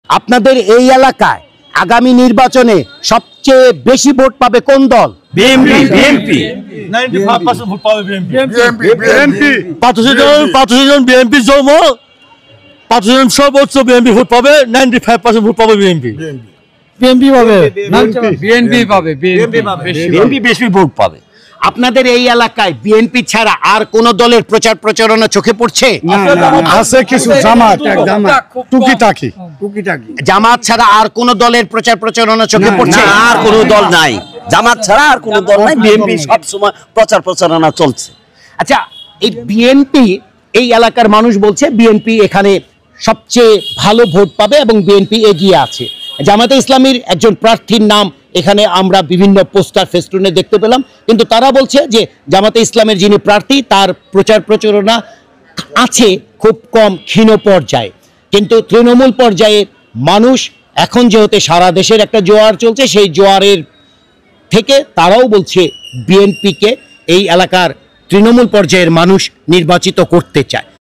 আপনাদের এই এলাকায় আগামী নির্বাচনে সবচেয়ে বেশি ভোট পাবে কোন দল? বিএনপি। 95% ভোট পাবে বিএনপি। 85 জন বিএনপি জন্ম, 5 জন সর্বোচ্চ বিএনপি ভোট পাবে, 95% ভোট পাবে বিএনপি। বিএনপি পাবে, বিএনপি বেশি ভোট পাবে। আপনাদের এই এলাকায় বিএনপি ছাড়া আর কোন দলের প্রচার প্রচারণা চোখে পড়ছে? আছে কিছু জামাত, টুকিটাকি। জামাত ছাড়া আর কোন দলের প্রচার প্রচারণা চোখে পড়ছে? আর কোনো দল নাই, জামাত ছাড়া আর কোনো দল নাই। বিএনপি সব সময় প্রচার প্রচারণা চলছে। আচ্ছা, এই বিএনপি, এই এলাকার মানুষ বলছে বিএনপি এখানে সবচেয়ে ভালো ভোট পাবে এবং বিএনপি এগিয়ে আছে। জামাতে ইসলামীর একজন প্রার্থীর নাম এখানে আমরা বিভিন্ন পোস্টার ফেস্টুনে দেখতে পেলাম, কিন্তু তারা বলছে যে জামাতে ইসলামের যিনি প্রার্থী তার প্রচার প্রচারণা আছে খুব কম, ক্ষীণ পর্যায়ে। কিন্তু তৃণমূল পর্যায়ে মানুষ এখন যেহেতু সারা দেশের একটা জোয়ার চলছে, সেই জোয়ারের থেকে তারাও বলছে বিএনপিকে এই এলাকার তৃণমূল পর্যায়ের মানুষ নির্বাচিত করতে চায়।